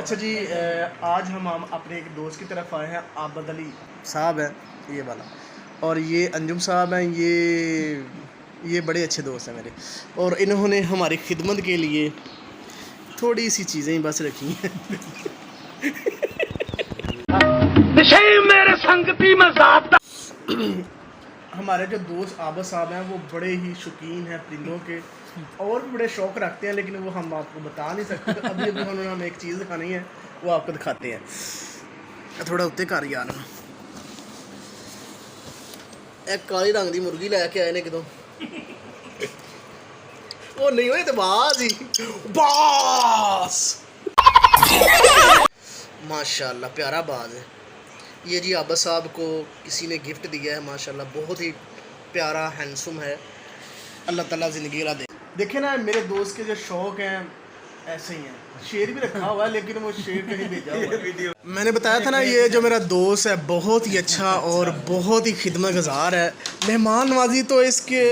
अच्छा जी, आज हम अपने एक दोस्त की तरफ आए हैं। आबद अली साहब हैं ये वाला, और ये अंजुम साहब हैं। ये बड़े अच्छे दोस्त हैं मेरे, और इन्होंने हमारी खिदमत के लिए थोड़ी सी चीज़ें बस रखी हैं। मेरे संगति में हमारे जो दोस्त आबद साहब हैं वो बड़े ही शौकीन हैं परिंदों के, और भी बड़े शौक़ रखते हैं, लेकिन वो हम आपको बता नहीं सकते। तो अभी उन्होंने हमें एक चीज़ दिखानी है, वो आपको दिखाते हैं। थोड़ा उत्ते कर यार, एक काली रंग की मुर्गी लैके आए ने कितों। वो नहीं हुए तो बाज ही बास माशाल्लाह प्यारा बाज है ये जी। आबद साहब को किसी ने गिफ्ट दिया है, माशाल्लाह बहुत ही प्यारा हैंडसम है। अल्लाह ताला ज़िंदगी ला दे। देखे ना, मेरे दोस्त के जो शौक़ हैं ऐसे ही हैं। शेर भी रखा हुआ है, लेकिन वो शेर कहीं भेजा हुआ है। मैंने बताया था ना, ये जो मेरा दोस्त है बहुत ही अच्छा और बहुत ही खिदमतगार है। मेहमान नवाजी तो इसके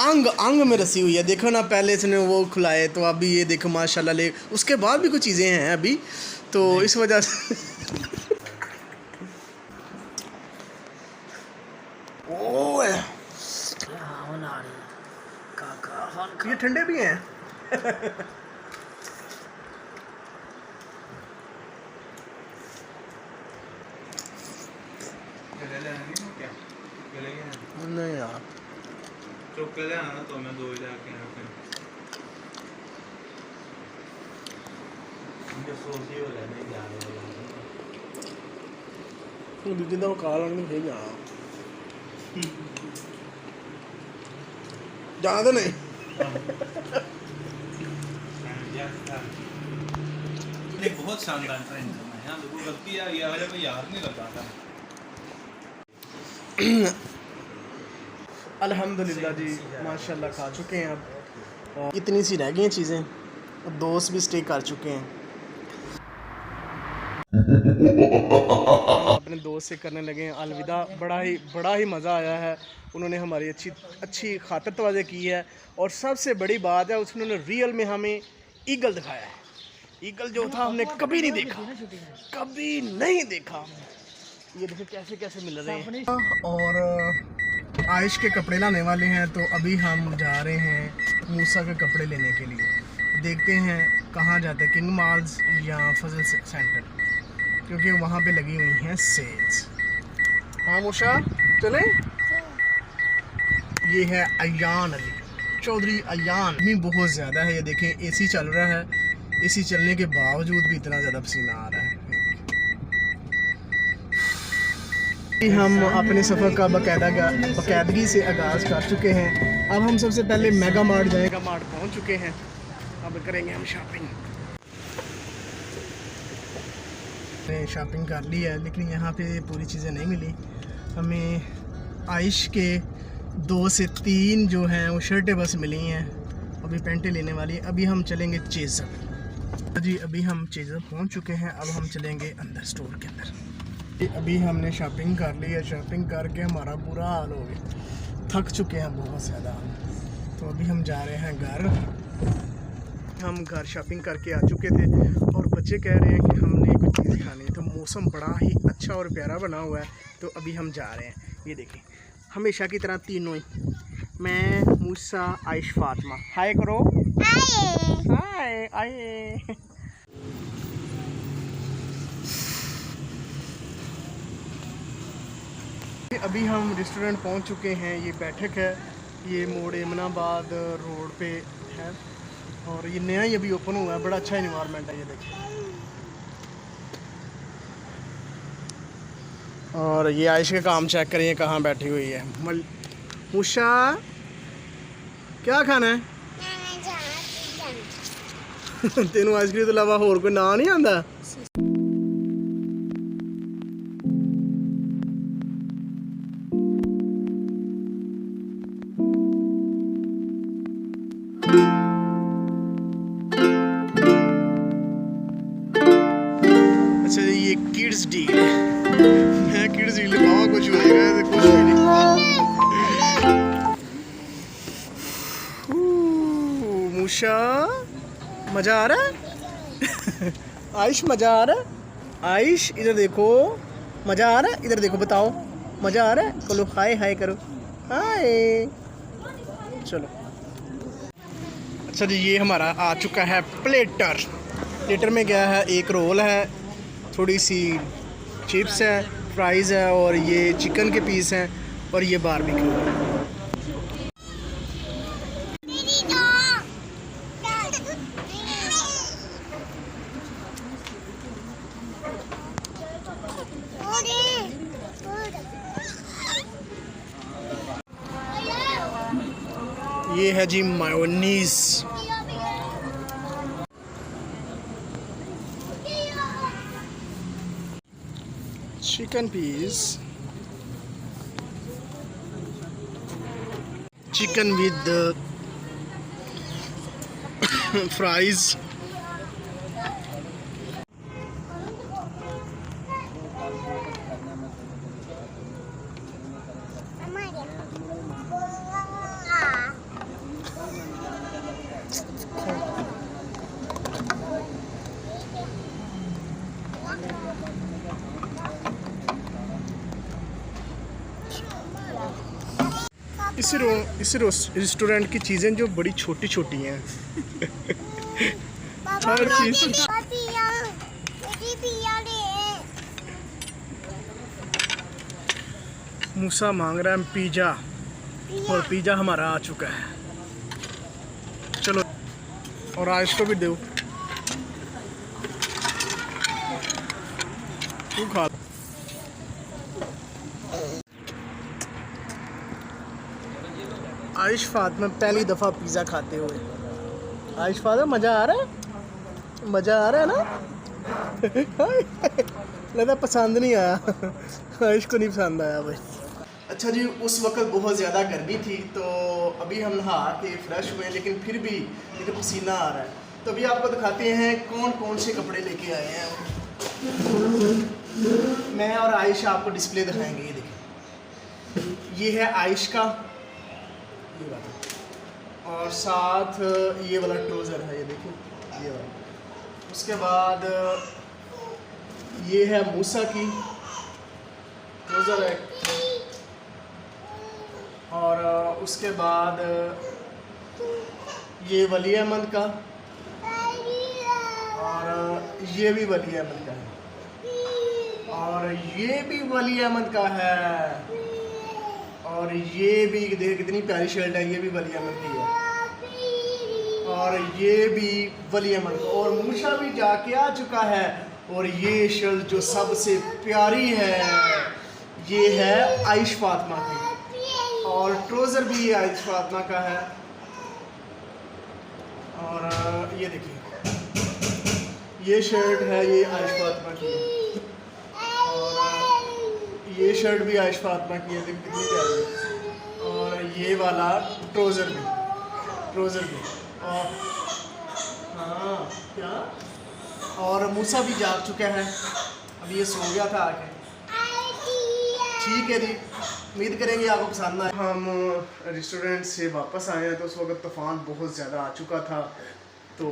अंग अंग में रसी हुई है। देखो ना, पहले इसने वो खुलाए, तो अभी ये देखो माशाल्लाह ले, उसके बाद भी कुछ चीज़ें हैं अभी, तो इस वजह से ये ठंडे भी हैं। नहीं यार, चुप ले आना तो मैं दो जाके यहाँ पे मुझे सोची हो लेने जा रहे हैं। दूसरी दफा काल नहीं भेज जाना तो नहीं। बहुत शानदार ट्रेंड है यहाँ, लोगों गलती है ये वाले को याद नहीं लगा था। अल्हम्दुलिल्लाह जी, माशाल्लाह खा चुके हैं अब, और इतनी सी रह गई हैं चीज़ें। अब दोस्त भी स्टे कर चुके हैं। अपने दोस्त से करने लगे हैं अलविदा। बड़ा ही मज़ा आया है। उन्होंने हमारी अच्छी खातिर तवाज़े की है, और सबसे बड़ी बात है उन्होंने रियल में हमें ईगल दिखाया है। ईगल जो था हमने कभी नहीं देखा। ये देखो कैसे कैसे मिल रहे हैं। और आयश के कपड़े लाने वाले हैं, तो अभी हम जा रहे हैं मूसा के कपड़े लेने के लिए। देखते हैं कहाँ जाते हैं, किंग मॉल्स या फजल सेंटर, क्योंकि वहाँ पे लगी हुई हैं सेल्स। हाँ मूसा चलें। ये है अयान अली चौधरी अयान। गर्मी बहुत ज़्यादा है, ये देखें एसी चल रहा है। एसी चलने के बावजूद भी इतना ज़्यादा पसीना आ रहा है। हम अपने सफ़र का बाकायदगी से आगाज़ कर चुके हैं। अब हम सबसे पहले मेगा मार्ट जाएगा। मार्ट पहुंच चुके हैं, अब करेंगे हम शॉपिंग। शॉपिंग कर ली है, लेकिन यहाँ पे पूरी चीज़ें नहीं मिली हमें। आयश के 2 से 3 जो हैं वो शर्टें बस मिली हैं, अभी पेंटें लेने वाली हैं। अभी हम चलेंगे चेज़र जी। अभी हम चेज़र पहुँच चुके हैं, अब हम चलेंगे अंदर स्टोर के अंदर। अभी हमने शॉपिंग कर ली है, शॉपिंग करके हमारा बुरा हाल हो गया, थक चुके हैं बहुत ज़्यादा। तो अभी हम जा रहे हैं घर। हम घर शॉपिंग करके आ चुके थे, और बच्चे कह रहे हैं कि हमने कुछ चीज़ खानी है। तो मौसम बड़ा ही अच्छा और प्यारा बना हुआ है, तो अभी हम जा रहे हैं। ये देखें, हमेशा की तरह तीनों ही, मैं, मूसा, आयश, फातिमा। हाय करो। हाय आए। अभी हम रेस्टोरेंट पहुंच चुके हैं। ये बैठक है, ये मोड़ एमनाबाद रोड पे है, और ये नया ही अभी ओपन हुआ है। बड़ा अच्छा इन्वायरमेंट है, ये देखिए। और ये आयश का काम चेक करिए कहाँ बैठी हुई है। मूसा क्या खाना है? तेनों आइसक्रीम तो अलावा होर कोई ना नहीं आंदा? अच्छा ये किड्स डील है। मैं किड्स डील पावा कुछ होएगा, कुछ भी नहीं। मूसा मज़ा आ रहा है? आयुष मज़ा आ रहा है? आयुष इधर देखो, मज़ा आ रहा है? इधर देखो, बताओ मज़ा आ रहा है? चलो हाय हाय करो, हाय। चलो अच्छा जी, ये हमारा आ चुका है प्लेटर। प्लेटर में क्या है, एक रोल है, थोड़ी सी चिप्स है, फ्राइज़ है, और ये चिकन के पीस हैं, और ये बारबेक्यू है। ये है जी mayonnaise. Chicken piece, chicken with fries. इस रेस्टोरेंट की चीज़ें जो बड़ी छोटी छोटी हैं हर चीज़। मूसा मांग रहा है पिज़्ज़ा, और पिज़्ज़ा हमारा आ चुका है। चलो, और आयुष को भी दो, तू खा। आयुष फातिमा पहली दफ़ा पिज़्ज़ा खाते हुए। आयुष फातिमा मज़ा आ रहा है? मज़ा आ रहा है ना? लगता पसंद नहीं आया। आयुष को नहीं पसंद आया भाई। अच्छा जी, उस वक्त बहुत ज़्यादा गर्मी थी, तो अभी हम नहा के फ्रेश हुए, लेकिन फिर भी मुझे पसीना आ रहा है। तो अभी आपको दिखाते हैं कौन कौन से कपड़े लेके आए हैं। मैं और आयुष आपको डिस्प्ले दिखाएंगे। ये देखिए, ये है आयुष का, ये वाला, और साथ ये वाला ट्राउज़र है, ये देखिए, ये वाला। उसके बाद ये है मूसा की ट्राउज़र है, और उसके बाद ये वली अहमद का, और ये भी वली अहमद का है, और ये भी वली अहमद का है, और ये भी देख कितनी प्यारी शर्ट है, ये भी वली अहमद की है, और ये भी वली अहमद का, और मूसा भी जाके आ चुका है। और ये शर्ट जो सबसे प्यारी है, ये है आयुष फातिमा की, और ट्राउज़र भी ये आयुष फातिमा का है। और ये देखिए, ये शर्ट है, ये आयुष फातिमा की है, और ये शर्ट भी आयुष फातिमा की है, देखिए कितनी प्यारी है। और ये वाला ट्राउज़र भी, और हाँ क्या, और मूसा भी जाग चुका है, अभी ये सो गया था आके। ठीक है जी, उम्मीद करेंगे आपको पसंद आए। हम रेस्टोरेंट से वापस आए हैं, तो उस वक्त तूफ़ान बहुत ज़्यादा आ चुका था, तो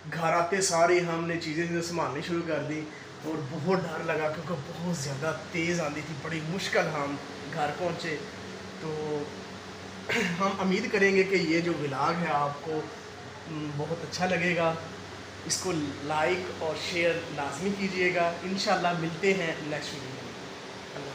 घर आते सारे हमने चीज़ें संभालनी शुरू कर दी, और बहुत डर लगा क्योंकि बहुत ज़्यादा तेज़ आंधी थी, बड़ी मुश्किल हम घर पहुँचे। तो हम उम्मीद करेंगे कि ये जो व्लॉग है आपको बहुत अच्छा लगेगा। इसको लाइक और शेयर लाजमी कीजिएगा। इंशाल्लाह मिलते हैं नेक्स्ट वीडियो में। अल्लाह।